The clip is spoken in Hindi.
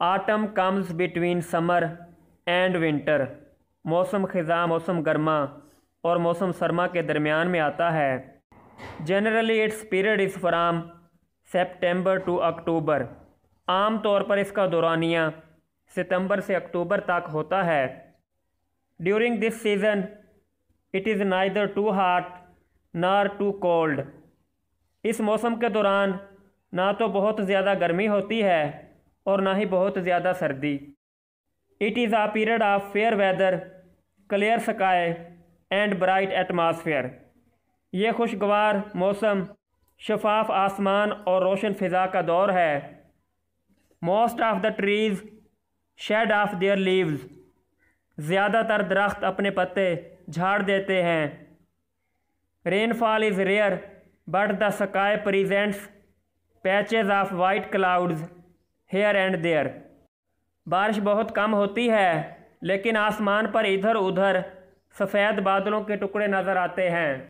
Atom comes between summer and winter. मौसम ख़िज़ा मौसम गर्मा और मौसम सरमा के दरमियान में आता है। Generally its period is from September to October. आम तौर पर इसका दौरानिया सितंबर से अक्टूबर तक होता है। During this season it is neither too hot nor too cold. इस मौसम के दौरान ना तो बहुत ज़्यादा गर्मी होती है और ना ही बहुत ज़्यादा सर्दी। It is a period of fair weather, clear sky and bright atmosphere. ये खुशगवार मौसम, शफाफ आसमान और रोशन फ़िज़ा का दौर है। Most of the trees shed of their leaves. ज़्यादातर दरख्त अपने पत्ते झाड़ देते हैं। Rainfall is rare but the sky presents patches of white clouds here and there. बारिश बहुत कम होती है लेकिन आसमान पर इधर उधर सफ़ेद बादलों के टुकड़े नज़र आते हैं।